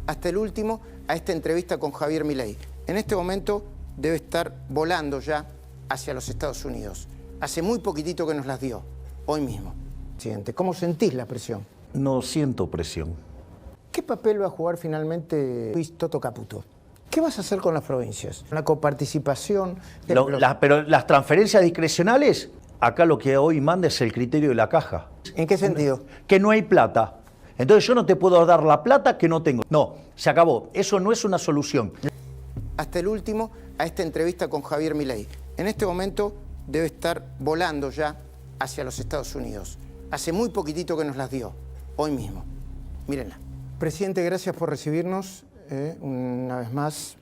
hasta el último a esta entrevista con Javier Milei. En este momento debe estar volando ya hacia los Estados Unidos. Hace muy poquitito que nos las dio, hoy mismo. Presidente, ¿cómo sentís la presión? No siento presión. ¿Qué papel va a jugar finalmente Luis Toto Caputo? ¿Qué vas a hacer con las provincias? La coparticipación... Pero las transferencias discrecionales, acá lo que hoy manda es el criterio de la caja. ¿En qué sentido? Que no hay plata. Entonces yo no te puedo dar la plata que no tengo. No, se acabó. Eso no es una solución. Hasta el último a esta entrevista con Javier Milei. En este momento debe estar volando ya hacia los Estados Unidos. Hace muy poquitito que nos las dio, hoy mismo. Mírenla. Presidente, gracias por recibirnos una vez más.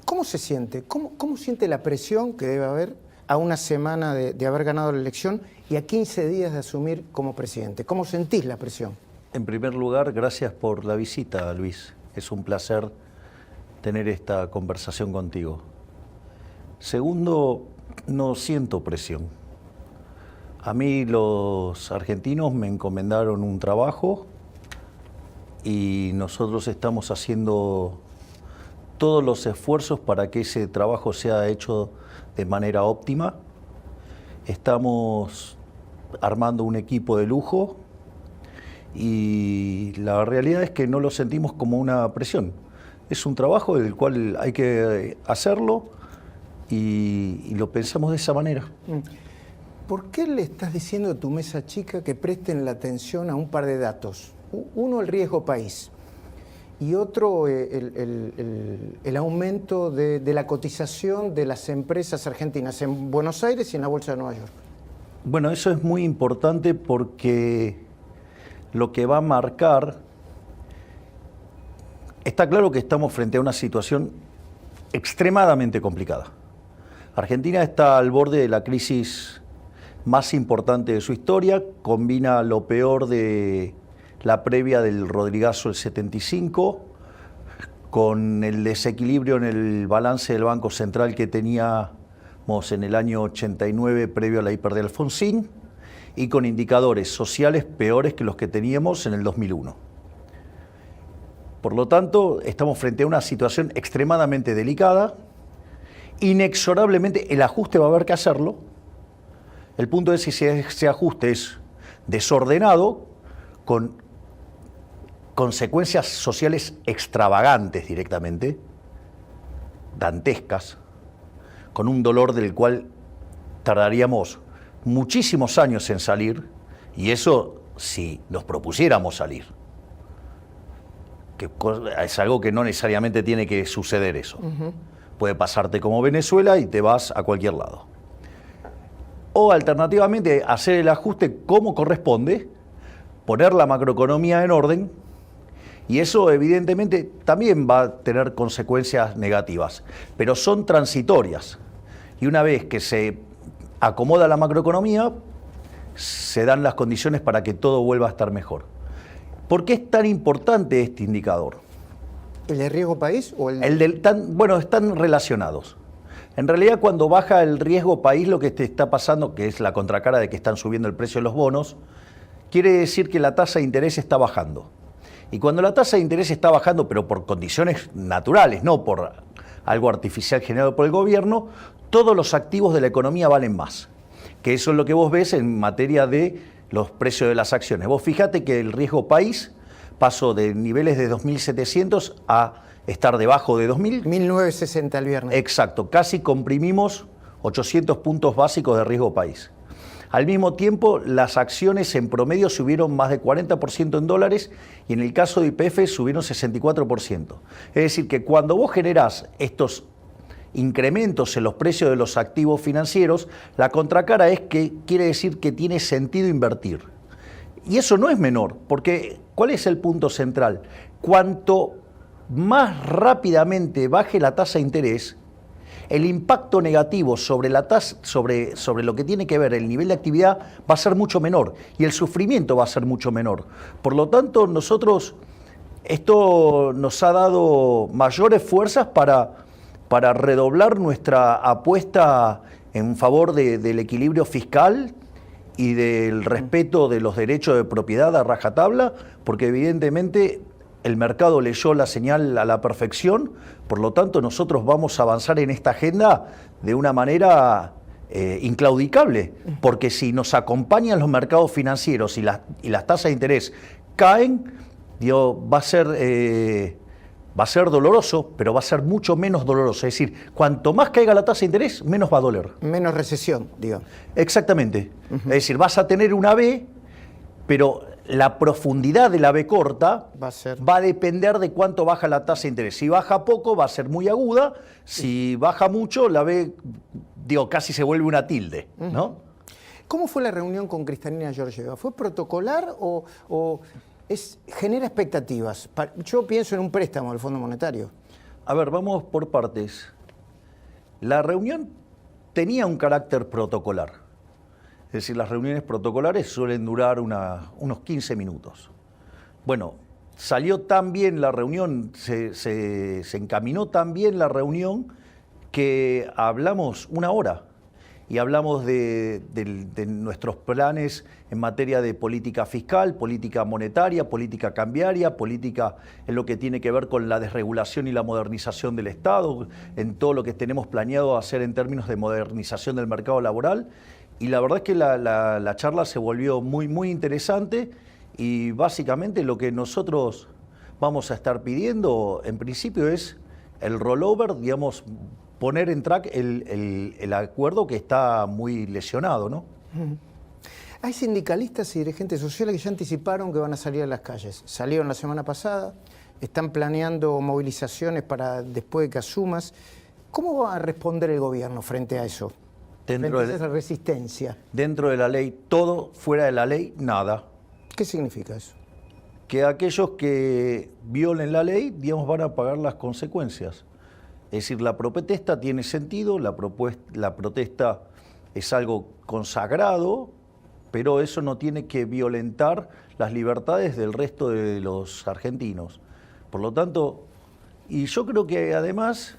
¿Cómo se siente? ¿Cómo siente la presión que debe haber a una semana de haber ganado la elección y a 15 días de asumir como presidente? ¿Cómo sentís la presión? En primer lugar, gracias por la visita, Luis. Es un placer tener esta conversación contigo. Segundo, no siento presión. A mí los argentinos me encomendaron un trabajo y nosotros estamos haciendo todos los esfuerzos para que ese trabajo sea hecho de manera óptima. Estamos armando un equipo de lujo y la realidad es que no lo sentimos como una presión. Es un trabajo del cual hay que hacerlo y lo pensamos de esa manera. ¿Por qué le estás diciendo a tu mesa chica que presten la atención a un par de datos? Uno, el riesgo país, y otro, el aumento de la cotización de las empresas argentinas en Buenos Aires y en la Bolsa de Nueva York. Bueno, eso es muy importante porque lo que va a marcar... Está claro que estamos frente a una situación extremadamente complicada. Argentina está al borde de la crisis más importante de su historia, combina lo peor de la previa del Rodrigazo del 75, con el desequilibrio en el balance del Banco Central que teníamos en el año 89 previo a la hiper de Alfonsín, y con indicadores sociales peores que los que teníamos en el 2001. Por lo tanto, estamos frente a una situación extremadamente delicada. Inexorablemente el ajuste va a haber que hacerlo. El punto es si ese ajuste es desordenado, con consecuencias sociales extravagantes directamente, dantescas, con un dolor del cual tardaríamos muchísimos años en salir, y eso si nos propusiéramos salir. Que es algo que no necesariamente tiene que suceder eso. Puede pasarte como Venezuela y te vas a cualquier lado. O alternativamente hacer el ajuste como corresponde, poner la macroeconomía en orden, y eso evidentemente también va a tener consecuencias negativas, pero son transitorias. Y una vez que se acomoda la macroeconomía, se dan las condiciones para que todo vuelva a estar mejor. ¿Por qué es tan importante este indicador? ¿El de riesgo país o Bueno, están relacionados. En realidad, cuando baja el riesgo país, lo que te está pasando, que es la contracara de que están subiendo el precio de los bonos, quiere decir que la tasa de interés está bajando. Y cuando la tasa de interés está bajando, pero por condiciones naturales, no por algo artificial generado por el gobierno, todos los activos de la economía valen más. Que eso es lo que vos ves en materia de los precios de las acciones. Vos fíjate que el riesgo país pasó de niveles de 2.700 a estar debajo de 2.000. 1960 el viernes. Exacto, casi comprimimos 800 puntos básicos de riesgo país. Al mismo tiempo, las acciones en promedio subieron más de 40% en dólares y en el caso de YPF subieron 64%. Es decir, que cuando vos generás estos incrementos en los precios de los activos financieros, la contracara es que quiere decir que tiene sentido invertir. Y eso no es menor, porque ¿cuál es el punto central? Cuanto más rápidamente baje la tasa de interés, el impacto negativo sobre la tasa, sobre lo que tiene que ver el nivel de actividad va a ser mucho menor y el sufrimiento va a ser mucho menor. Por lo tanto, esto nos ha dado mayores fuerzas para redoblar nuestra apuesta en favor del equilibrio fiscal y del respeto de los derechos de propiedad a rajatabla, porque evidentemente el mercado leyó la señal a la perfección, por lo tanto nosotros vamos a avanzar en esta agenda de una manera inclaudicable, porque si nos acompañan los mercados financieros y las tasas de interés caen, va a ser doloroso, pero va a ser mucho menos doloroso. Es decir, cuanto más caiga la tasa de interés, menos va a doler. Menos recesión, digo. Exactamente. Es decir, vas a tener una V, pero la profundidad de la V corta va a depender de cuánto baja la tasa de interés. Si baja poco, va a ser muy aguda. Si baja mucho, la V, casi se vuelve una tilde, ¿no? ¿Cómo fue la reunión con Kristalina Georgieva? ¿Fue protocolar o genera expectativas? Yo pienso en un préstamo del Fondo Monetario. A ver, vamos por partes. La reunión tenía un carácter protocolar. Es decir, las reuniones protocolares suelen durar unos 15 minutos. Bueno, salió tan bien la reunión, se encaminó tan bien la reunión que hablamos una hora y hablamos de nuestros planes en materia de política fiscal, política monetaria, política cambiaria, política en lo que tiene que ver con la desregulación y la modernización del Estado, en todo lo que tenemos planeado hacer en términos de modernización del mercado laboral. Y la verdad es que la charla se volvió muy, muy interesante y básicamente lo que nosotros vamos a estar pidiendo en principio es el rollover, digamos, poner en track el acuerdo que está muy lesionado, ¿no? Hay sindicalistas y dirigentes sociales que ya anticiparon que van a salir a las calles. Salieron la semana pasada, están planeando movilizaciones para después de que asumas. ¿Cómo va a responder el gobierno frente a eso? Frente a esa resistencia. Dentro de la ley, todo; fuera de la ley, nada. ¿Qué significa eso? Que aquellos que violen la ley, digamos, van a pagar las consecuencias. Es decir, la protesta tiene sentido, la protesta es algo consagrado, pero eso no tiene que violentar las libertades del resto de los argentinos. Por lo tanto, y yo creo que además,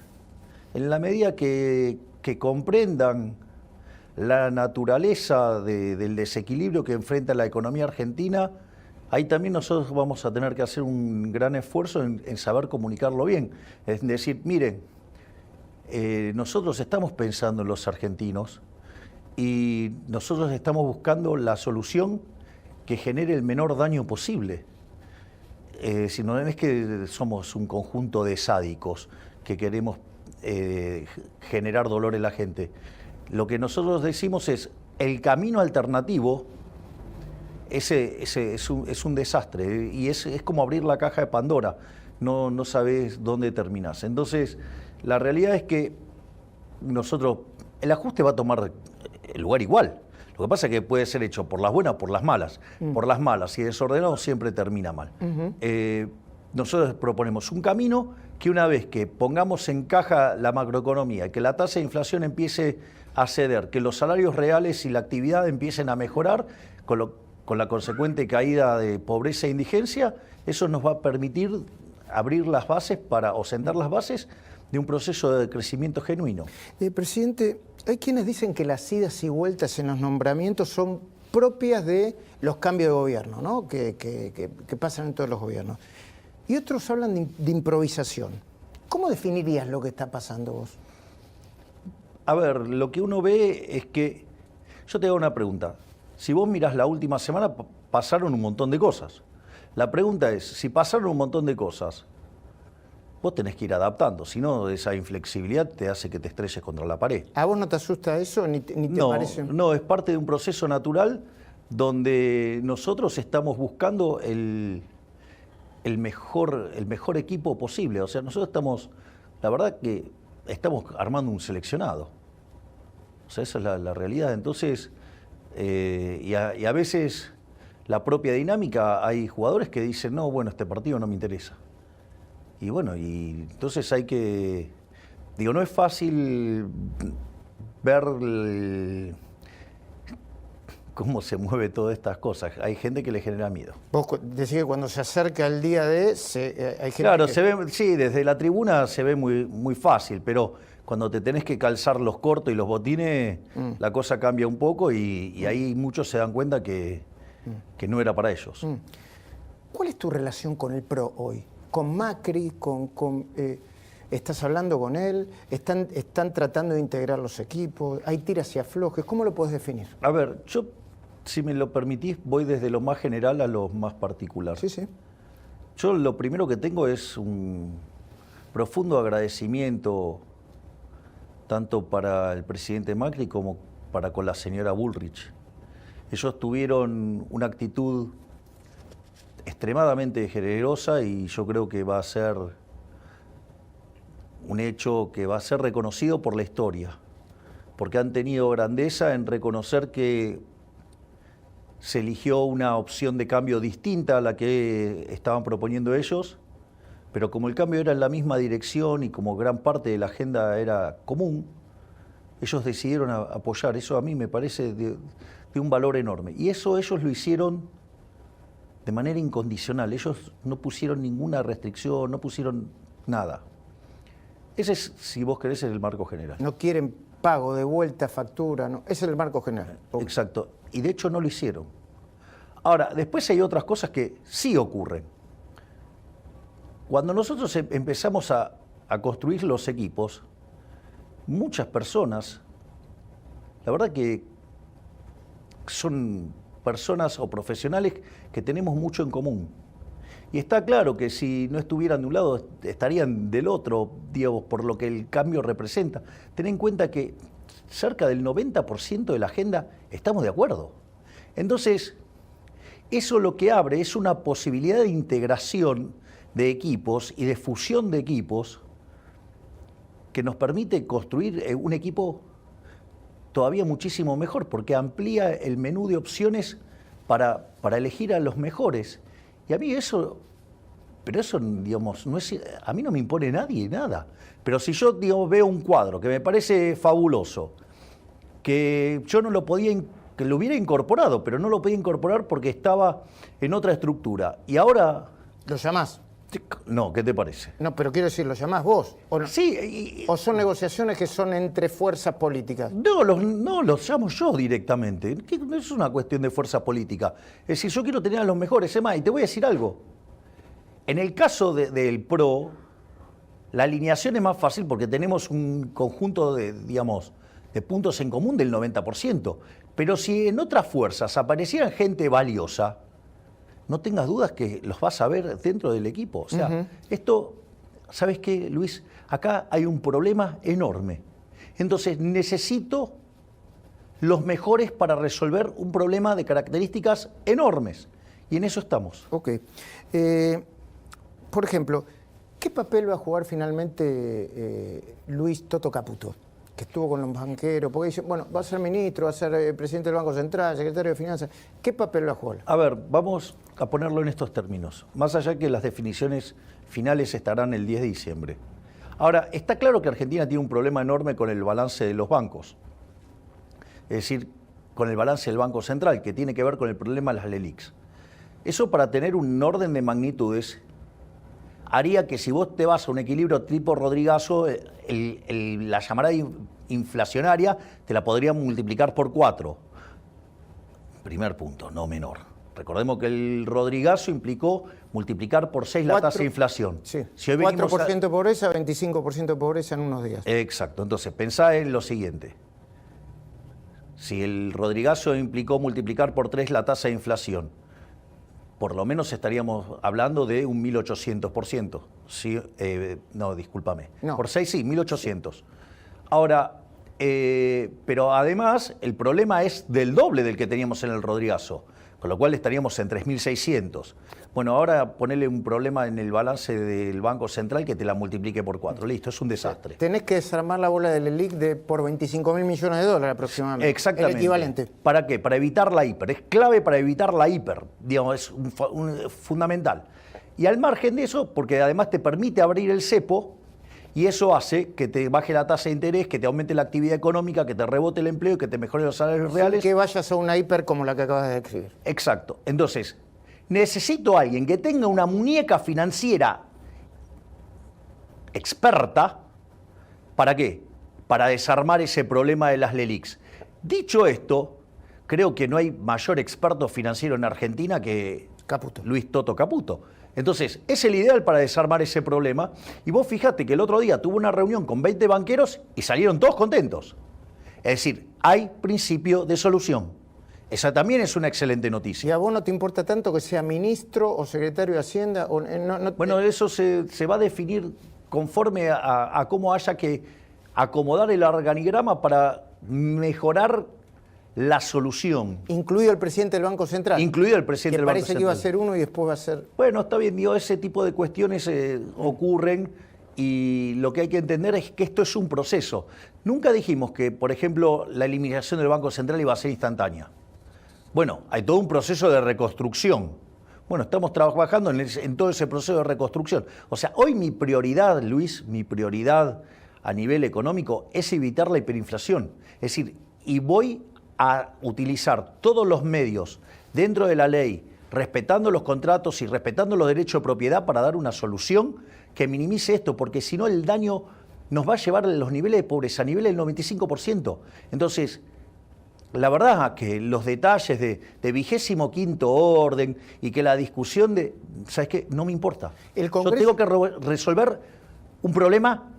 en la medida que comprendan la naturaleza del desequilibrio que enfrenta la economía argentina, ahí también nosotros vamos a tener que hacer un gran esfuerzo en saber comunicarlo bien. Es decir, miren, nosotros estamos pensando en los argentinos y nosotros estamos buscando la solución que genere el menor daño posible. Si no es que somos un conjunto de sádicos que queremos generar dolor en la gente. Lo que nosotros decimos es, el camino alternativo es un desastre y es como abrir la caja de Pandora, no sabes dónde terminás. Entonces, la realidad es que el ajuste va a tomar el lugar igual. Lo que pasa es que puede ser hecho por las buenas o por las malas. Por las malas y desordenado siempre termina mal. Nosotros proponemos un camino que una vez que pongamos en caja la macroeconomía, que la tasa de inflación empiece a ceder, que los salarios reales y la actividad empiecen a mejorar con la consecuente caída de pobreza e indigencia, eso nos va a permitir abrir las bases o sentar las bases de un proceso de crecimiento genuino. Presidente, hay quienes dicen que las idas y vueltas en los nombramientos son propias de los cambios de gobierno, ¿no? que pasan en todos los gobiernos. Y otros hablan de improvisación. ¿Cómo definirías lo que está pasando vos? A ver, lo que uno ve es que... Yo te hago una pregunta. Si vos mirás la última semana, pasaron un montón de cosas. La pregunta es, si pasaron un montón de cosas, vos tenés que ir adaptando. Si no, esa inflexibilidad te hace que te estrelles contra la pared. ¿A vos no te asusta eso? ¿Ni te parece? No, es parte de un proceso natural donde nosotros estamos buscando el mejor equipo posible. O sea, nosotros estamos, la verdad que estamos armando un seleccionado. O sea, esa es la realidad. Entonces, y a veces la propia dinámica, hay jugadores que dicen, no, bueno, este partido no me interesa. Y bueno, y entonces hay que, no es fácil ver cómo se mueve todas estas cosas. Hay gente que le genera miedo. Vos decís que cuando se acerca el día hay gente claro, que... se ve, sí, desde la tribuna se ve muy, muy fácil, pero cuando te tenés que calzar los cortos y los botines, la cosa cambia un poco y ahí muchos se dan cuenta que no era para ellos. ¿Cuál es tu relación con el PRO hoy? con Macri, ¿estás hablando con él? ¿Están tratando de integrar los equipos? ¿Hay tiras y aflojes? ¿Cómo lo podés definir? A ver, yo, si me lo permitís, voy desde lo más general a lo más particular. Sí, sí. Yo lo primero que tengo es un profundo agradecimiento tanto para el presidente Macri como para con la señora Bullrich. Ellos tuvieron una actitud extremadamente generosa y yo creo que va a ser un hecho que va a ser reconocido por la historia, porque han tenido grandeza en reconocer que se eligió una opción de cambio distinta a la que estaban proponiendo ellos, pero como el cambio era en la misma dirección y como gran parte de la agenda era común, ellos decidieron apoyar. Eso a mí me parece de un valor enorme. Y eso ellos lo hicieron de manera incondicional. Ellos no pusieron ninguna restricción, no pusieron nada. Ese es, si vos querés, es el marco general. No quieren pago de vuelta, factura, no. Ese es el marco general. Exacto. Y de hecho no lo hicieron. Ahora, después hay otras cosas que sí ocurren. Cuando nosotros empezamos a construir los equipos, muchas personas, la verdad que son personas o profesionales que tenemos mucho en común. Y está claro que si no estuvieran de un lado, estarían del otro, digamos, por lo que el cambio representa. Ten en cuenta que cerca del 90% de la agenda estamos de acuerdo. Entonces, eso lo que abre es una posibilidad de integración de equipos y de fusión de equipos que nos permite construir un equipo todavía muchísimo mejor, porque amplía el menú de opciones para elegir a los mejores. Y a mí eso, pero eso, digamos, no es, a mí no me impone nadie nada. Pero si yo, digamos, veo un cuadro que me parece fabuloso, que yo no lo podía, que lo hubiera incorporado, pero no lo podía incorporar porque estaba en otra estructura. Y ahora... ¿Lo llamás? No, ¿qué te parece? No, pero quiero decir, ¿lo llamás vos? ¿O no? Sí. ¿O son negociaciones que son entre fuerzas políticas? No, los llamo yo directamente. No es una cuestión de fuerza política. Es decir, yo quiero tener a los mejores. Es más, y te voy a decir algo. En el caso del PRO, la alineación es más fácil porque tenemos un conjunto de, digamos, de puntos en común del 90%. Pero si en otras fuerzas aparecieran gente valiosa, no tengas dudas que los vas a ver dentro del equipo. O sea, esto, ¿sabes qué, Luis? Acá hay un problema enorme. Entonces, necesito los mejores para resolver un problema de características enormes. Y en eso estamos. Ok. Por ejemplo, ¿qué papel va a jugar finalmente Luis Toto Caputo? Que estuvo con los banqueros, porque dice, bueno, va a ser ministro, va a ser presidente del Banco Central, secretario de Finanzas. ¿Qué papel va a jugar? A ver, vamos a ponerlo en estos términos. Más allá que las definiciones finales estarán el 10 de diciembre. Ahora, está claro que Argentina tiene un problema enorme con el balance de los bancos. Es decir, con el balance del Banco Central, que tiene que ver con el problema de las LELIQs. Eso, para tener un orden de magnitudes, haría que si vos te vas a un equilibrio tipo Rodrigazo, la llamada inflacionaria te la podrían multiplicar por 4. Primer punto, no menor. Recordemos que el Rodrigazo implicó multiplicar por 6 la tasa de inflación. Sí, si hoy 4% de pobreza, 25% de pobreza en unos días. Exacto, entonces pensá en lo siguiente. Si el Rodrigazo implicó multiplicar por 3 la tasa de inflación, por lo menos estaríamos hablando de un 1800%. Sí, no, discúlpame. No. Por 6 sí, 1800. Ahora, pero además el problema es del doble del que teníamos en el Rodrigazo, con lo cual estaríamos en 3600. Bueno, ahora ponele un problema en el balance del Banco Central que te la multiplique por 4. Listo, es un desastre. Tenés que desarmar la bola del LELIQ por 25.000 millones de dólares aproximadamente. Exactamente. El equivalente. ¿Para qué? Para evitar la hiper. Es clave para evitar la hiper. Digamos, es fundamental. Y al margen de eso, porque además te permite abrir el cepo, y eso hace que te baje la tasa de interés, que te aumente la actividad económica, que te rebote el empleo, que te mejore los salarios reales. Que vayas a una hiper como la que acabas de describir. Exacto. Entonces, necesito a alguien que tenga una muñeca financiera experta. ¿Para qué? Para desarmar ese problema de las LELIQs. Dicho esto, creo que no hay mayor experto financiero en Argentina que Caputo. Luis Toto Caputo. Entonces, es el ideal para desarmar ese problema. Y vos fijate que el otro día tuvo una reunión con 20 banqueros y salieron todos contentos. Es decir, hay principio de solución. Esa también es una excelente ¿Y noticia. a vos no te importa tanto que sea ministro o secretario de Hacienda? O, Bueno, eso se va a definir conforme a cómo haya que acomodar el organigrama para mejorar la solución. Incluido el presidente del Banco Central. Incluido el presidente del Banco parece que iba a Central. ser uno y después va a ser... Bueno, está bien, digo, ese tipo de cuestiones ocurren y lo que hay que entender es que esto es un proceso. Nunca dijimos que, por ejemplo, la eliminación del Banco Central iba a ser instantánea. Bueno, hay todo un proceso de reconstrucción. Bueno, estamos trabajando en todo ese proceso de reconstrucción. O sea, hoy mi prioridad, Luis, mi prioridad a nivel económico es evitar la hiperinflación. Es decir, y voy a utilizar todos los medios dentro de la ley, respetando los contratos y respetando los derechos de propiedad para dar una solución que minimice esto, porque si no el daño nos va a llevar a los niveles de pobreza, a niveles del 95%. Entonces, la verdad que los detalles de 25º orden y que la discusión de... ¿Sabes qué? No me importa. El Congreso... Yo tengo que resolver un problema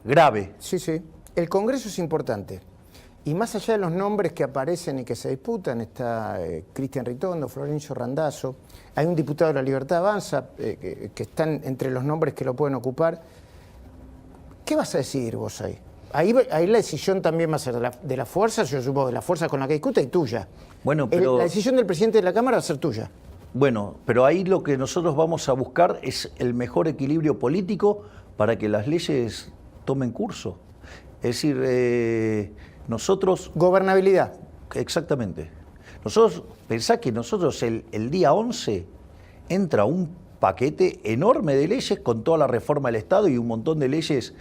grave. Sí, sí. El Congreso es importante. Y más allá de los nombres que aparecen y que se disputan, está Cristian Ritondo, Florencio Randazzo, hay un diputado de la Libertad Avanza que están entre los nombres que lo pueden ocupar. ¿Qué vas a decidir vos ahí? Ahí la decisión también va a ser de la fuerza, yo supongo, de la fuerza con la que discuta y tuya. Bueno, pero... La decisión del presidente de la Cámara va a ser tuya. Bueno, pero ahí lo que nosotros vamos a buscar es el mejor equilibrio político para que las leyes tomen curso. Es decir, nosotros... Gobernabilidad. Exactamente. Nosotros, pensá que nosotros el día 11 entra un paquete enorme de leyes con toda la reforma del Estado y un montón de leyes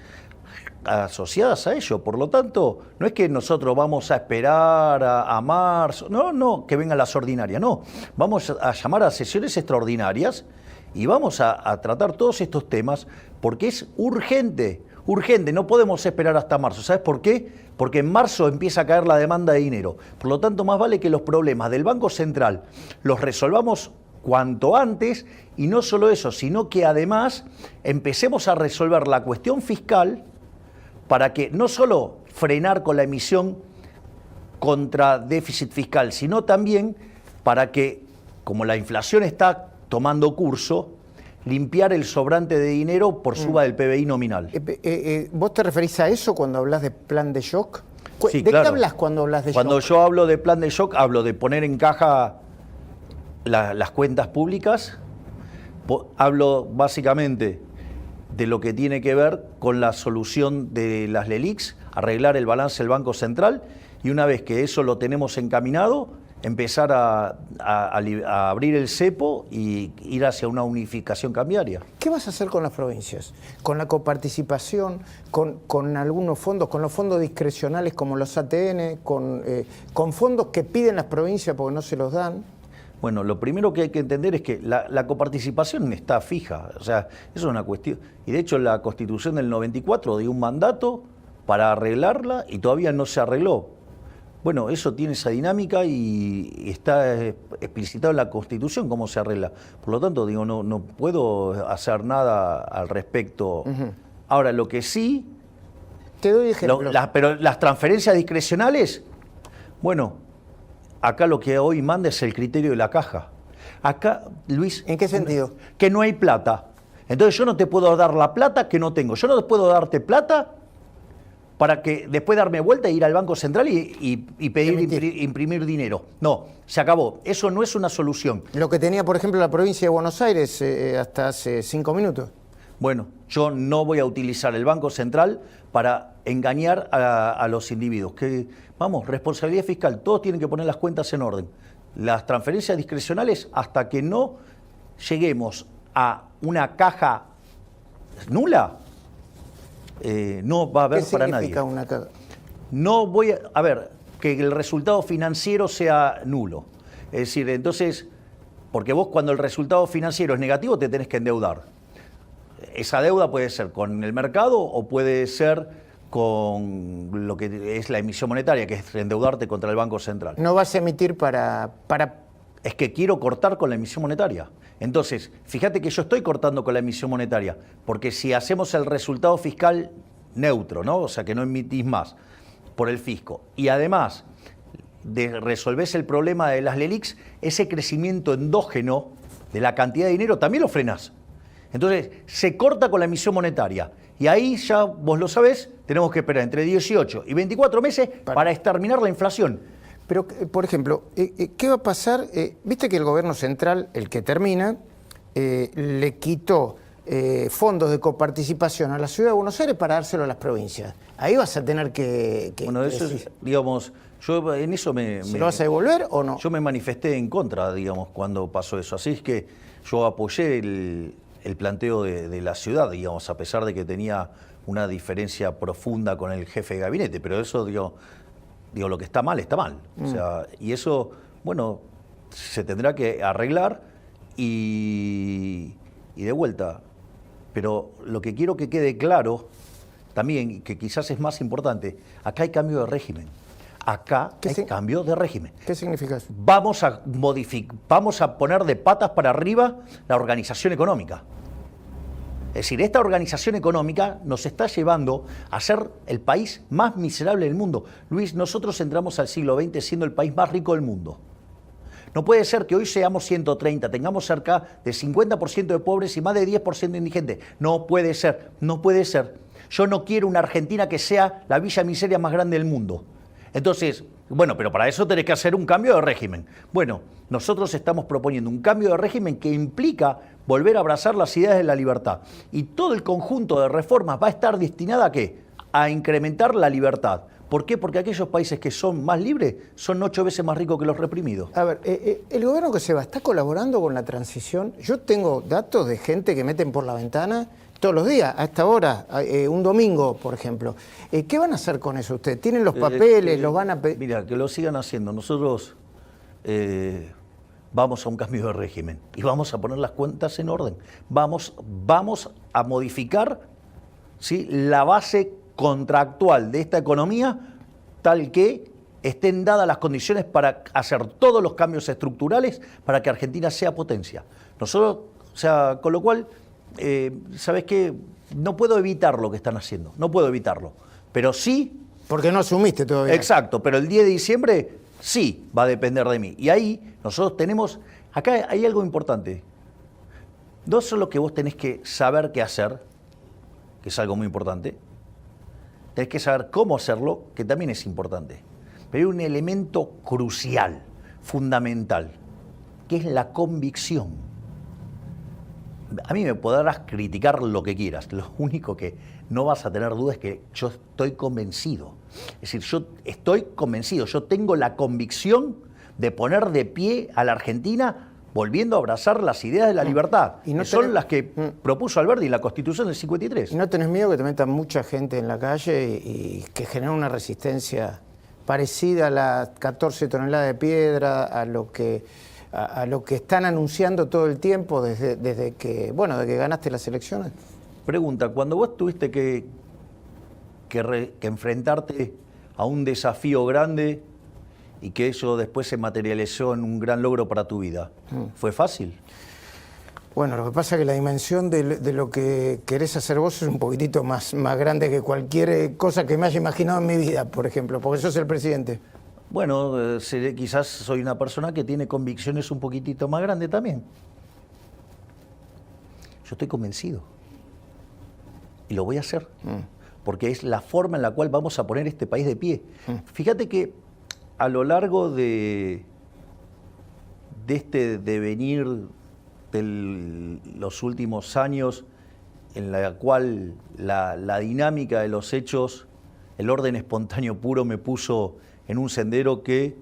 asociadas a ello. Por lo tanto, no es que nosotros vamos a esperar a marzo, no, que vengan las ordinarias, no. Vamos a llamar a sesiones extraordinarias y vamos a tratar todos estos temas porque es urgente, no podemos esperar hasta marzo. ¿Sabes por qué? Porque en marzo empieza a caer la demanda de dinero. Por lo tanto, más vale que los problemas del Banco Central los resolvamos cuanto antes y no solo eso, sino que además empecemos a resolver la cuestión fiscal para que no solo frenar con la emisión contra déficit fiscal, sino también para que, como la inflación está tomando curso, limpiar el sobrante de dinero por suba del PBI nominal. ¿Vos te referís a eso cuando hablas de plan de shock? Sí, ¿De claro. qué hablas cuando hablas de shock? Cuando yo hablo de plan de shock, hablo de poner en caja las cuentas públicas, hablo básicamente de lo que tiene que ver con la solución de las LELIQs, arreglar el balance del Banco Central y una vez que eso lo tenemos encaminado, empezar a abrir el cepo y ir hacia una unificación cambiaria. ¿Qué vas a hacer con las provincias? ¿Con la coparticipación? ¿Con algunos fondos? ¿Con los fondos discrecionales como los ATN? ¿Con fondos que piden las provincias porque no se los dan? Bueno, lo primero que hay que entender es que la coparticipación está fija, o sea, eso es una cuestión. Y de hecho la Constitución del 94 dio un mandato para arreglarla y todavía no se arregló. Bueno, eso tiene esa dinámica y está explicitado en la Constitución cómo se arregla. Por lo tanto, digo, no puedo hacer nada al respecto. Ahora, lo que sí... Te doy ejemplos. Pero las transferencias discrecionales, bueno, acá lo que hoy manda es el criterio de la caja. Acá, Luis... ¿En qué sentido? Que no hay plata. Entonces yo no te puedo dar la plata que no tengo. Yo no te puedo darte plata para que después darme vuelta e ir al Banco Central y pedir imprimir dinero. No, se acabó. Eso no es una solución. Lo que tenía, por ejemplo, la provincia de Buenos Aires hasta hace 5 minutos. Bueno, yo no voy a utilizar el Banco Central para engañar a los individuos. Vamos, responsabilidad fiscal, todos tienen que poner las cuentas en orden. Las transferencias discrecionales, hasta que no lleguemos a una caja nula, no va a haber para nadie. ¿Qué significa una caja? No voy a ver, que el resultado financiero sea nulo. Es decir, entonces, porque vos cuando el resultado financiero es negativo te tenés que endeudar. Esa deuda puede ser con el mercado o puede ser con lo que es la emisión monetaria, que es endeudarte contra el Banco Central. No vas a emitir para es que quiero cortar con la emisión monetaria. Entonces, fíjate que yo estoy cortando con la emisión monetaria, porque si hacemos el resultado fiscal neutro, ¿no? O sea, que no emitís más por el fisco, y además resolvés el problema de las LELIQs, ese crecimiento endógeno de la cantidad de dinero también lo frenás. Entonces, se corta con la emisión monetaria. Y ahí ya, vos lo sabés, tenemos que esperar entre 18 y 24 meses para exterminar la inflación. Pero, por ejemplo, ¿qué va a pasar? Viste que el gobierno central, el que termina, le quitó fondos de coparticipación a la ciudad de Buenos Aires para dárselo a las provincias. Ahí vas a tener que bueno, eso es, digamos, yo en eso ¿Se lo vas a devolver o no? Yo me manifesté en contra, digamos, cuando pasó eso. Así es que yo apoyé el planteo de la ciudad, digamos, a pesar de que tenía una diferencia profunda con el jefe de gabinete. Pero eso, digo, lo que está mal, está mal. O sea, y eso, bueno, se tendrá que arreglar y de vuelta. Pero lo que quiero que quede claro también, que quizás es más importante, acá hay cambio de régimen. Acá hay cambio de régimen. ¿Qué significa eso? Vamos a poner de patas para arriba la organización económica. Es decir, esta organización económica nos está llevando a ser el país más miserable del mundo. Luis, nosotros entramos al siglo XX siendo el país más rico del mundo. No puede ser que hoy seamos 130, tengamos cerca de 50% de pobres y más de 10% de indigentes. No puede ser, no puede ser. Yo no quiero una Argentina que sea la villa miseria más grande del mundo. Entonces, bueno, pero para eso tenés que hacer un cambio de régimen. Bueno, nosotros estamos proponiendo un cambio de régimen que implica volver a abrazar las ideas de la libertad. Y todo el conjunto de reformas va a estar destinada ¿a qué? A incrementar la libertad. ¿Por qué? Porque aquellos países que son más libres son 8 veces más ricos que los reprimidos. A ver, el gobierno que se va, ¿está colaborando con la transición? Yo tengo datos de gente que meten por la ventana todos los días, a esta hora, un domingo, por ejemplo. ¿Qué van a hacer con eso ustedes? ¿Tienen los papeles? ¿Los van a pedir? Mira, que lo sigan haciendo. Nosotros vamos a un cambio de régimen y vamos a poner las cuentas en orden. Vamos a modificar, ¿sí?, la base contractual de esta economía tal que estén dadas las condiciones para hacer todos los cambios estructurales para que Argentina sea potencia. Nosotros, o sea, con lo cual, ¿sabes qué? No puedo evitar lo que están haciendo, no puedo evitarlo, pero sí... Porque no asumiste todavía. Exacto, pero el 10 de diciembre sí va a depender de mí. Y ahí nosotros tenemos, acá hay algo importante. No solo que vos tenés que saber qué hacer, que es algo muy importante, tenés que saber cómo hacerlo, que también es importante. Pero hay un elemento crucial, fundamental, que es la convicción. A mí me podrás criticar lo que quieras, lo único que no vas a tener duda es que yo estoy convencido. Es decir, yo estoy convencido, yo tengo la convicción de poner de pie a la Argentina volviendo a abrazar las ideas de la libertad, y no que son las que propuso Alberdi en la Constitución del 53. ¿Y no tenés miedo que te metan mucha gente en la calle y que genere una resistencia parecida a las 14 toneladas de piedra, a lo que están anunciando todo el tiempo desde que ganaste las elecciones? Pregunta, cuando vos tuviste que enfrentarte a un desafío grande y que eso después se materializó en un gran logro para tu vida, ¿fue fácil? Bueno, lo que pasa es que la dimensión de lo que querés hacer vos es un poquitito más grande que cualquier cosa que me haya imaginado en mi vida, por ejemplo, porque sos el presidente. Bueno, quizás soy una persona que tiene convicciones un poquitito más grandes también. Yo estoy convencido. Y lo voy a hacer. Porque es la forma en la cual vamos a poner este país de pie. Fíjate que a lo largo de este devenir de los últimos años, en la cual la dinámica de los hechos, el orden espontáneo puro me puso en un sendero que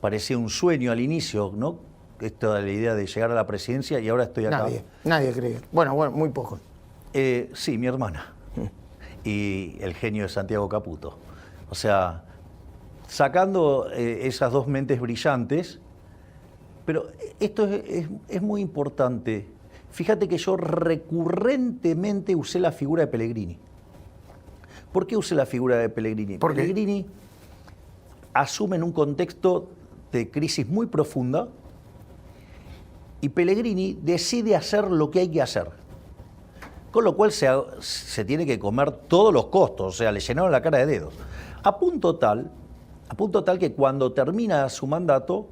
parecía un sueño al inicio, ¿no? Esta la idea de llegar a la presidencia y ahora estoy acá. Nadie cree. Bueno, muy poco. Sí, mi hermana. Y el genio de Santiago Caputo. O sea, sacando esas dos mentes brillantes, pero esto es muy importante. Fíjate que yo recurrentemente usé la figura de Pellegrini. ¿Por qué usé la figura de Pellegrini? ¿Por qué? Pellegrini asume en un contexto de crisis muy profunda, y Pellegrini decide hacer lo que hay que hacer. Con lo cual se tiene que comer todos los costos, o sea, le llenaron la cara de dedos. A punto tal que cuando termina su mandato,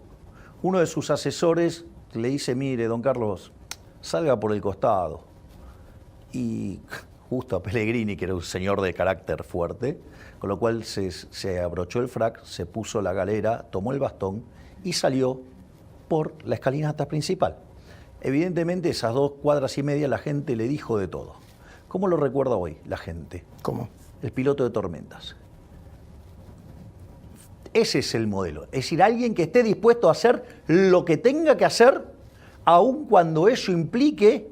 uno de sus asesores le dice, mire, don Carlos, salga por el costado. Y justo a Pellegrini, que era un señor de carácter fuerte, con lo cual se abrochó el frac, se puso la galera, tomó el bastón y salió por la escalinata principal. Evidentemente, esas 2 cuadras y media la gente le dijo de todo. ¿Cómo lo recuerda hoy la gente? ¿Cómo? El piloto de tormentas. Ese es el modelo. Es decir, alguien que esté dispuesto a hacer lo que tenga que hacer, aun cuando eso implique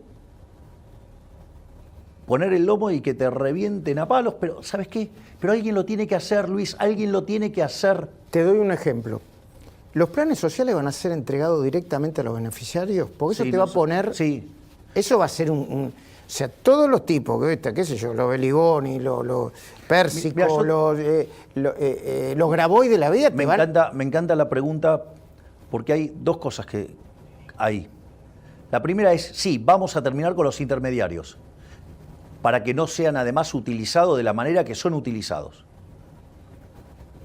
poner el lomo y que te revienten a palos. Pero, ¿sabes qué? Pero alguien lo tiene que hacer, Luis. Alguien lo tiene que hacer. Te doy un ejemplo. ¿Los planes sociales van a ser entregados directamente a los beneficiarios? Porque eso Sí, te va a poner... Sí. Eso va a ser o sea, todos los tipos, qué sé yo, los Beligoni, los Pérsicos, los Grabois de la vida... Me encanta la pregunta porque hay 2 cosas que hay. La primera es, sí, vamos a terminar con los intermediarios para que no sean además utilizados de la manera que son utilizados.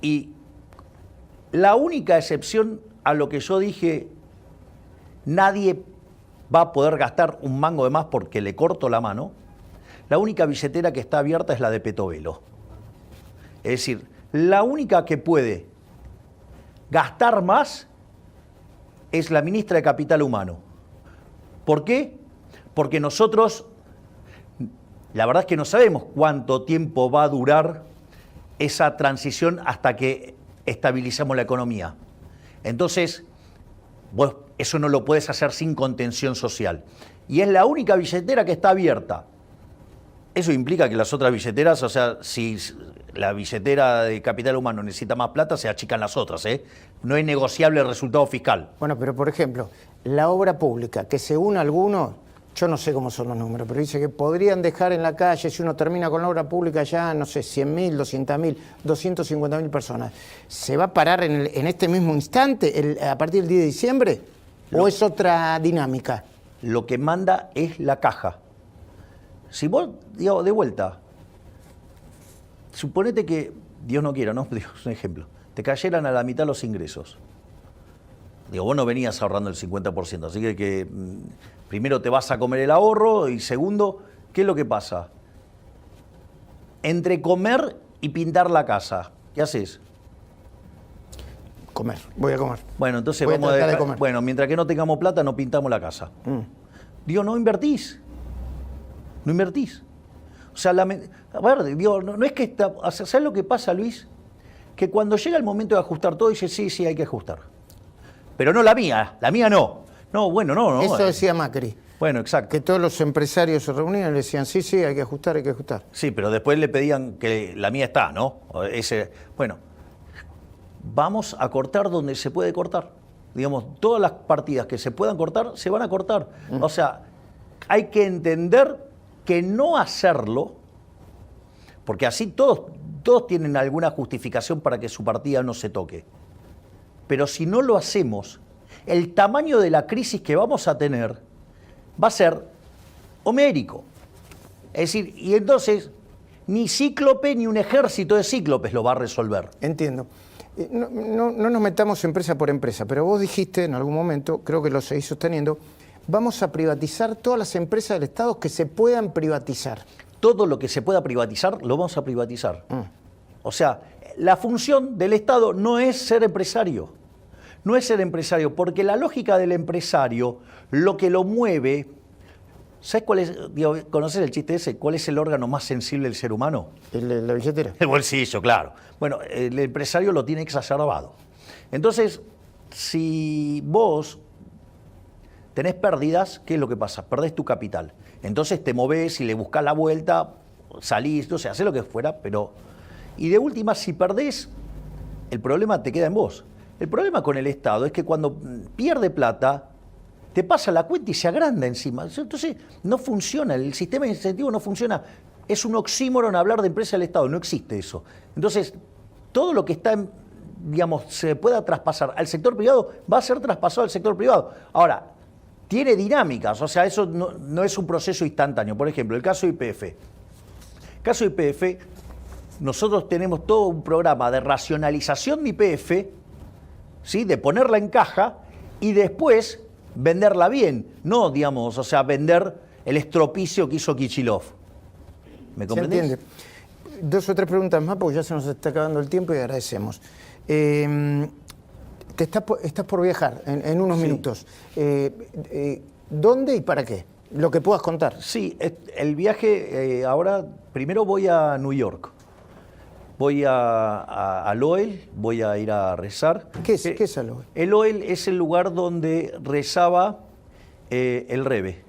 Y la única excepción a lo que yo dije, nadie va a poder gastar un mango de más porque le corto la mano, la única billetera que está abierta es la de Petovelo. Es decir, la única que puede gastar más es la ministra de Capital Humano. ¿Por qué? Porque nosotros, la verdad es que no sabemos cuánto tiempo va a durar esa transición hasta que estabilicemos la economía. Entonces, vos eso no lo puedes hacer sin contención social. Y es la única billetera que está abierta. Eso implica que las otras billeteras, o sea, si la billetera de Capital Humano necesita más plata, se achican las otras, ¿eh? No es negociable el resultado fiscal. Bueno, pero por ejemplo, la obra pública, que según algunos, yo no sé cómo son los números, pero dice que podrían dejar en la calle, si uno termina con la obra pública ya, no sé, 100.000, 200.000, 250.000 personas. ¿Se va a parar en este mismo instante, a partir del 10 de diciembre? ¿O es otra dinámica? Lo que manda es la caja. Si vos, digo, de vuelta, suponete que, Dios no quiera, ¿no? Digo, es un ejemplo, te cayeran a la mitad los ingresos. Digo, vos no venías ahorrando el 50%, así que primero te vas a comer el ahorro y segundo, ¿qué es lo que pasa? Entre comer y pintar la casa, ¿qué haces? Comer, voy a comer. Bueno, entonces voy vamos a tratar de comer. Bueno, mientras que no tengamos plata, no pintamos la casa. Digo, no invertís. No invertís. O sea, a ver, digo, no es que ¿sabes lo que pasa, Luis? Que cuando llega el momento de ajustar todo, dice, sí, hay que ajustar. Pero no la mía no. No, bueno, no. Eso decía Macri. Bueno, exacto. Que todos los empresarios se reunían y le decían, sí, hay que ajustar, hay que ajustar. Sí, pero después le pedían que la mía está, ¿no? Bueno, vamos a cortar donde se puede cortar. Digamos, todas las partidas que se puedan cortar, se van a cortar. O sea, hay que entender que no hacerlo, porque así todos tienen alguna justificación para que su partida no se toque. Pero si no lo hacemos, el tamaño de la crisis que vamos a tener va a ser homérico. Es decir, y entonces ni Cíclope ni un ejército de cíclopes lo va a resolver. Entiendo. No nos metamos empresa por empresa, pero vos dijiste en algún momento, creo que lo seguís sosteniendo, vamos a privatizar todas las empresas del Estado que se puedan privatizar. Todo lo que se pueda privatizar, lo vamos a privatizar. O sea, la función del Estado no es ser empresario. No es ser empresario, porque la lógica del empresario, lo que lo mueve, ¿sabes cuál es? Digo, ¿conoces el chiste ese? ¿Cuál es el órgano más sensible del ser humano? La billetera. El bolsillo, claro. Bueno, el empresario lo tiene exacerbado. Entonces, si vos tenés pérdidas, ¿qué es lo que pasa? Perdés tu capital. Entonces te movés y le buscás la vuelta, salís, no sé, hacés lo que fuera, pero... Y de última, si perdés, el problema te queda en vos. El problema con el Estado es que cuando pierde plata, te pasa la cuenta y se agranda encima. Entonces, no funciona, el sistema de incentivos no funciona. Es un oxímoron hablar de empresa del Estado, no existe eso. Entonces, todo lo que está, digamos, se pueda traspasar al sector privado, va a ser traspasado al sector privado. Ahora, tiene dinámicas, o sea, eso no es un proceso instantáneo. Por ejemplo, el caso YPF. El caso YPF, nosotros tenemos todo un programa de racionalización de YPF, ¿sí? De ponerla en caja y después venderla bien, no, digamos, o sea, vender el estropicio que hizo Kicillof. ¿Me comprendés? Se entiende. 2 o 3 preguntas más, porque ya se nos está acabando el tiempo y agradecemos. Estás por viajar en unos minutos. ¿Dónde y para qué? Lo que puedas contar. Sí, el viaje, ahora, primero voy a New York. Voy al Ohel, voy a ir a rezar. ¿Qué es el Ohel? El Ohel es el lugar donde rezaba el Rebbe.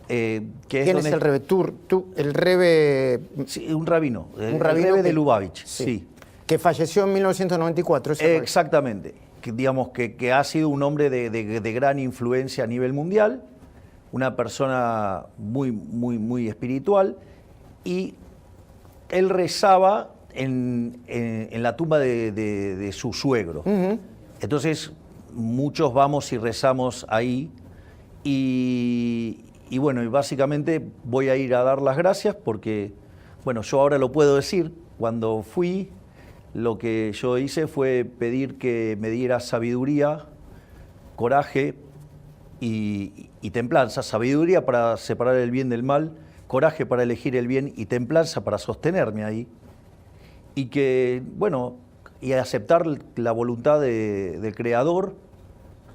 ¿Quién es el Rebbe? ¿Tú, el Rebbe? Sí, un rabino. Un rabino Rebbe de Lubavitch, sí. sí. Que falleció en 1994. Exactamente. Digamos que ha sido un hombre de gran influencia a nivel mundial, una persona muy espiritual, y él rezaba en la tumba de su suegro. Uh-huh. Entonces, muchos vamos y rezamos ahí, y bueno, y básicamente voy a ir a dar las gracias porque, bueno, yo ahora lo puedo decir, cuando fui, lo que yo hice fue pedir que me diera sabiduría, coraje y templanza. Sabiduría para separar el bien del mal, coraje para elegir el bien y templanza para sostenerme ahí. Y que, bueno, y aceptar la voluntad del Creador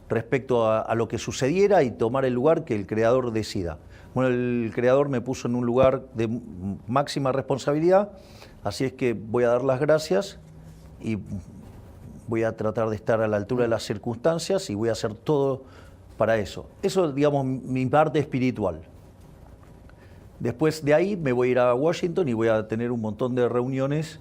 respecto a lo que sucediera y tomar el lugar que el Creador decida. Bueno, el Creador me puso en un lugar de máxima responsabilidad, así es que voy a dar las gracias y voy a tratar de estar a la altura de las circunstancias y voy a hacer todo para eso. Eso, digamos, mi parte espiritual. Después de ahí me voy a ir a Washington y voy a tener un montón de reuniones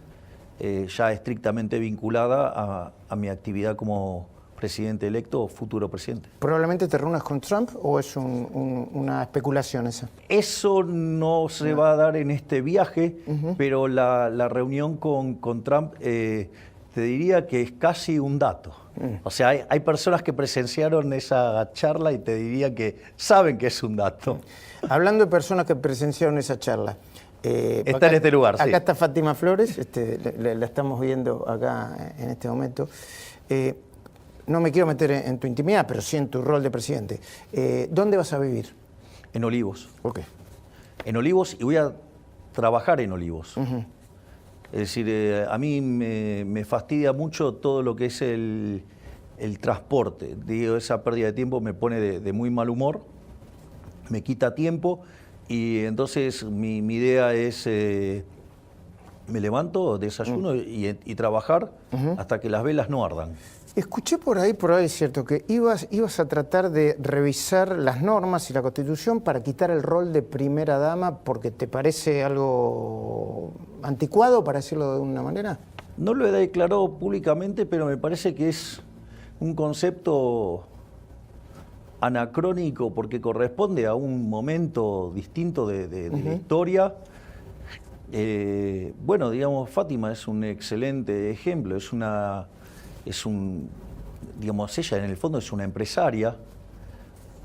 ya estrictamente vinculada a mi actividad como presidente electo o futuro presidente. ¿Probablemente te reúnas con Trump o es una especulación esa? Eso no se va a dar en este viaje, pero la reunión con Trump te diría que es casi un dato. O sea, hay personas que presenciaron esa charla y te diría que saben que es un dato. Hablando de personas que presenciaron esa charla, está acá, en este lugar, acá sí. está Fátima Flores, la estamos viendo acá en este momento. No me quiero meter en tu intimidad, pero sí en tu rol de presidente. ¿Dónde vas a vivir? En Olivos. ¿Por qué? En Olivos, y voy a trabajar en Olivos. Es decir, a mí me fastidia mucho todo lo que es el transporte. Digo, esa pérdida de tiempo me pone de muy mal humor, me quita tiempo, y entonces mi idea es, me levanto, desayuno y trabajar hasta que las velas no ardan. Escuché por ahí es cierto, que ibas a tratar de revisar las normas y la Constitución para quitar el rol de primera dama porque te parece algo anticuado, para decirlo de una manera. No lo he declarado públicamente, pero me parece que es un concepto anacrónico porque corresponde a un momento distinto de la historia. Bueno, digamos, Fátima es un excelente ejemplo, digamos, ella en el fondo es una empresaria,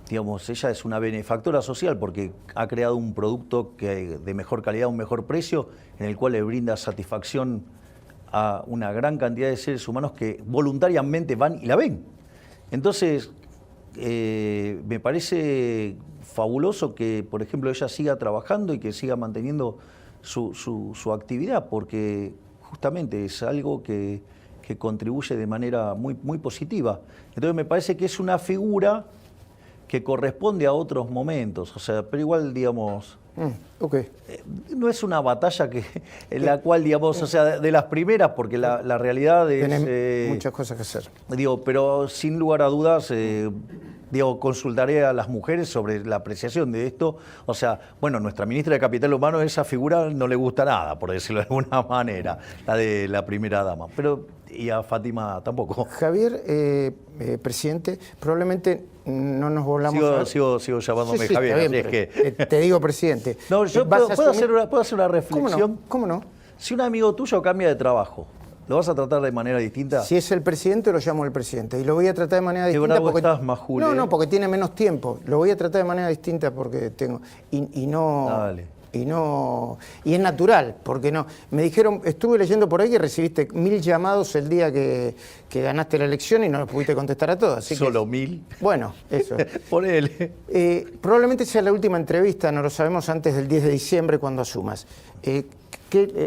digamos, ella es una benefactora social porque ha creado un producto de mejor calidad, un mejor precio, en el cual le brinda satisfacción a una gran cantidad de seres humanos que voluntariamente van y la ven. Entonces, me parece fabuloso que, por ejemplo, ella siga trabajando y que siga manteniendo su actividad, porque justamente es algo que contribuye de manera muy positiva. Entonces me parece que es una figura que corresponde a otros momentos, o sea, pero igual, digamos, no es una batalla en la cual, digamos, o sea, de las primeras, porque la realidad es... Tenés muchas cosas que hacer. Digo, pero sin lugar a dudas, digo, consultaré a las mujeres sobre la apreciación de esto. O sea, bueno, nuestra ministra de Capital Humano, esa figura no le gusta nada, por decirlo de alguna manera, la de la primera dama. Pero, y a Fátima tampoco. Javier, presidente, probablemente no nos volvamos Sigo llamándome sí, Javier, bien, así es que... te digo presidente. No, yo puedo hacer una reflexión. ¿Cómo no? Si un amigo tuyo cambia de trabajo, ¿Lo vas a tratar de manera distinta? Si es el presidente, lo llamo el presidente. Y lo voy a tratar de manera Qué distinta bravo porque... estás, Majul, No, porque tiene menos tiempo. Lo voy a tratar de manera distinta porque tengo... Y no... Dale. Y es natural, porque no. Me dijeron, estuve leyendo por ahí que recibiste 1000 llamados el día que ganaste la elección y no los pudiste contestar a todos. Así ¿Solo que, 1000? Bueno, eso. Por él. Probablemente sea la última entrevista, no lo sabemos, antes del 10 de diciembre cuando asumas.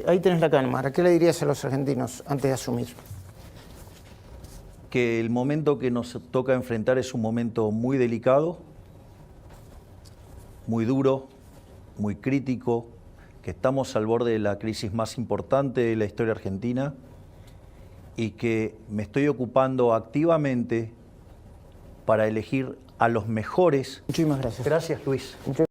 Ahí tenés la cámara. ¿Qué le dirías a los argentinos antes de asumir? Que el momento que nos toca enfrentar es un momento muy delicado, muy duro, muy crítico, que estamos al borde de la crisis más importante de la historia argentina y que me estoy ocupando activamente para elegir a los mejores. Muchísimas gracias. Gracias, Luis. Muchas